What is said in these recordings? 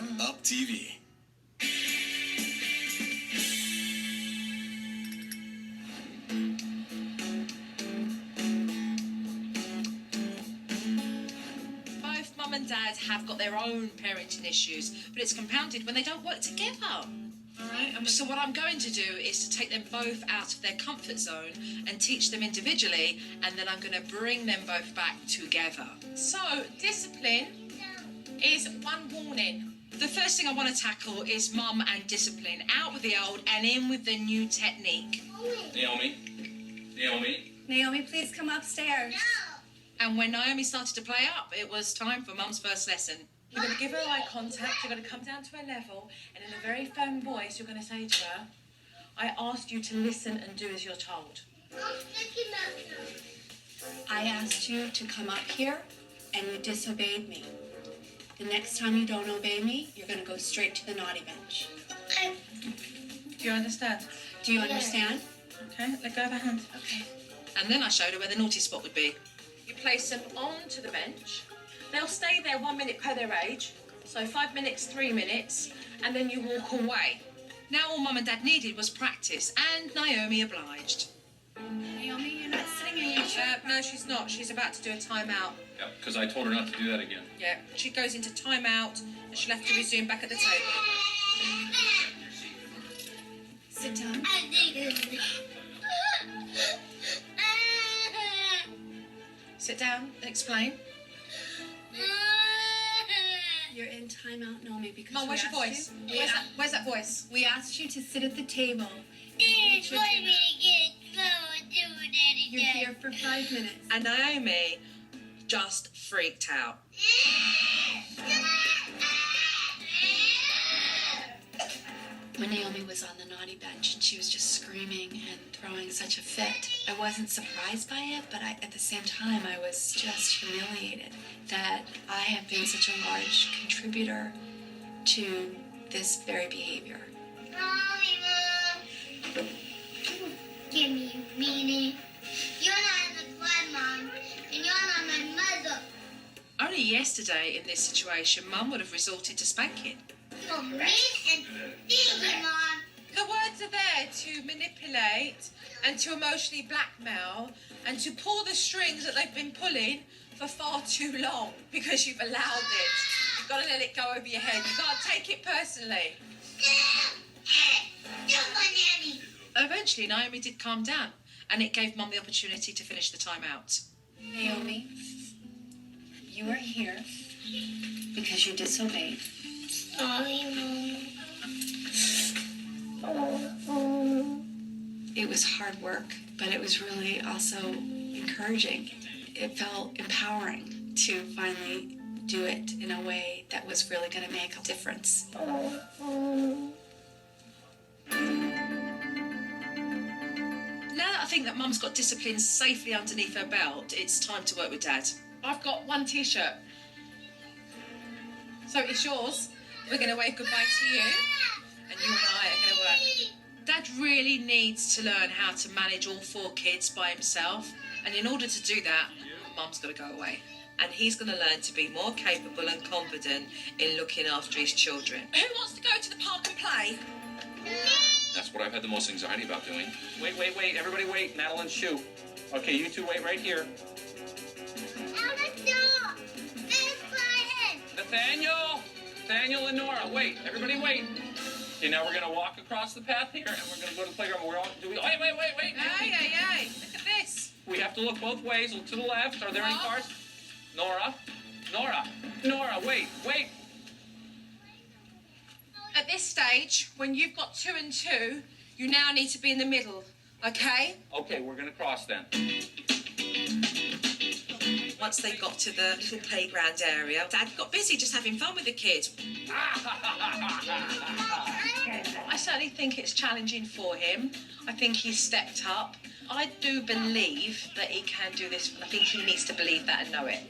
on Up TV. Both Mum and Dad have got their own parenting issues, but it's compounded when they don't work together. All right. So what I'm going to do is to take them both out of their comfort zone and teach them individually, and then I'm going to bring them both back together. So, discipline is one warning. The first thing I want to tackle is Mum and discipline. Out with the old and in with the new technique. Naomi, Naomi, please come upstairs. And when Naomi started to play up, it was time for Mum's first lesson. You're going to give her eye contact, you're going to come down to her level, and in a very firm voice, you're going to say to her, I asked you to listen and do as you're told. I asked you to come up here, and you disobeyed me. The next time you don't obey me, you're going to go straight to the naughty bench. Do you understand? Do you understand? Okay, let go of her hand. Okay. And then I showed her where the naughty spot would be. You place them onto the bench. They'll stay there 1 minute per their age. So 5 minutes, 3 minutes, and then you walk away. Now all Mum and Dad needed was practice, and Naomi obliged. Naomi, you're not sitting in your chair. No, she's not. She's about to do a timeout. Yeah, because I told her not to do that again. Yeah, she goes into timeout, and she'll have to resume back at the table. Sit down. Sit down, explain. You're in timeout, Naomi, because Mum, where's your voice? Where's that voice? We asked you to sit at the table. You're here for 5 minutes. And Naomi just freaked out. When Naomi was on the naughty bench and she was just screaming and throwing such a fit, I wasn't surprised by it, but at the same time, I was just humiliated that I have been such a large contributor to this very behavior. Mom. Give me a meaning. You're not the blood, Mom, and you're not my mother. Only yesterday in this situation, Mum would have resorted to spanking. You're mean and stingy, Mom. The words are there to manipulate and to emotionally blackmail and to pull the strings that they've been pulling for far too long because you've allowed it. You've got to let it go over your head. You can't take it personally. Supernanny. Eventually, Naomi did calm down, and it gave Mum the opportunity to finish the timeout. Naomi, you are here because you disobeyed. Sorry, It was hard work, but it was really also encouraging. It felt empowering to finally do it in a way that was really going to make a difference. Now that I think that Mum's got discipline safely underneath her belt, it's time to work with Dad. I've got one T-shirt. So it's yours. We're going to wave goodbye to you, and you and I are going to work. Dad really needs to learn how to manage all 4 kids by himself, and in order to do that, Mum's got to go away. And he's going to learn to be more capable and confident in looking after his children. Who wants to go to the park and play? That's what I've had the most anxiety about doing. Wait. Everybody wait. Madeline's shoe. Okay, you two wait right here. Nathaniel and Nora, wait. Everybody wait. Okay, now we're going to walk across the path here, and we're going to go to the playground. Wait. Hey, look at this. We have to look both ways. Look to the left. Are there any cars? Nora, wait. At this stage, when you've got 2 and 2, you now need to be in the middle, okay? Okay, we're going to cross then. Once they got to the little playground area, Dad got busy just having fun with the kids. I certainly think it's challenging for him. I think he's stepped up. I do believe that he can do this. I think he needs to believe that and know it.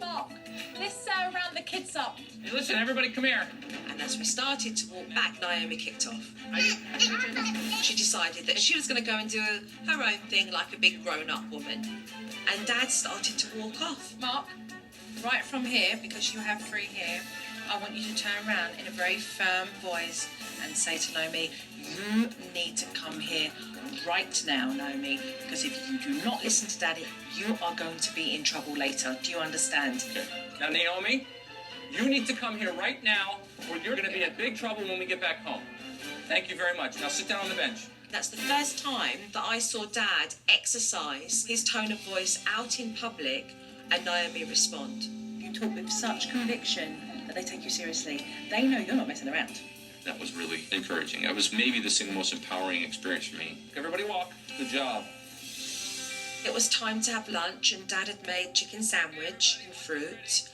Mark, let's round the kids up. Hey, listen, everybody come here. And as we started to walk back, Naomi kicked off. She decided that she was going to go and do her own thing like a big grown-up woman. And Dad started to walk off. Mark, right from here, because you have free here, I want you to turn around in a very firm voice and say to Naomi, you need to come here right now, Naomi, because if you do not listen to Daddy, you are going to be in trouble later. Do you understand? Okay. Now, Naomi, you need to come here right now, or you're going to be in big trouble when we get back home. Thank you very much. Now sit down on the bench. That's the first time that I saw Dad exercise his tone of voice out in public and Naomi respond. You talk with such conviction that they take you seriously. They know you're not messing around. That was really encouraging. That was maybe the single most empowering experience for me. Everybody walk. Good job. It was time to have lunch and Dad had made chicken sandwich and fruit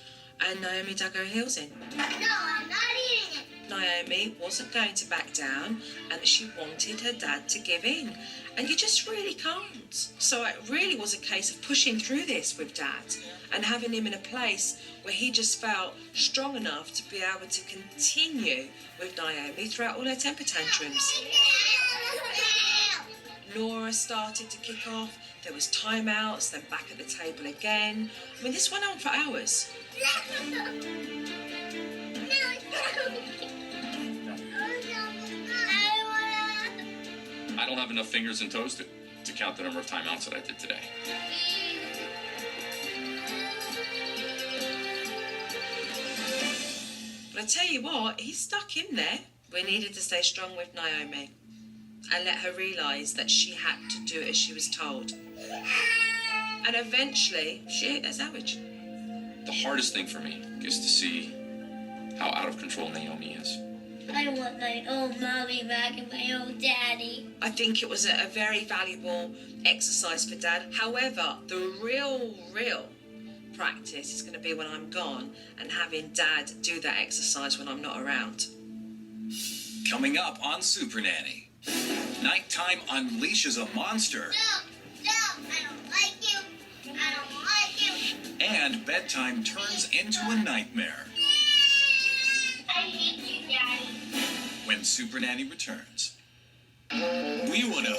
and Naomi dug her heels in. No, I'm not eating it. Naomi wasn't going to back down and she wanted her dad to give in. And you just really can't. So it really was a case of pushing through this with Dad and having him in a place where he just felt strong enough to be able to continue with Naomi throughout all her temper tantrums. Laura started to kick off. There was timeouts, then back at the table again. I mean, this went on for hours. I don't have enough fingers and toes to count the number of timeouts that I did today. But I tell you what, he stuck in there. We needed to stay strong with Naomi and let her realise that she had to do as she was told. And eventually, she ate that sandwich. The hardest thing for me is to see how out of control Naomi is. I want my old mommy back and my old daddy. I think it was a very valuable exercise for Dad. However, the real practice is going to be when I'm gone and having Dad do that exercise when I'm not around. Coming up on Supernanny. Nighttime unleashes a monster. No, I don't like you. I don't like you. And bedtime turns into a nightmare. I hate you, Daddy. When Supernanny returns. We want to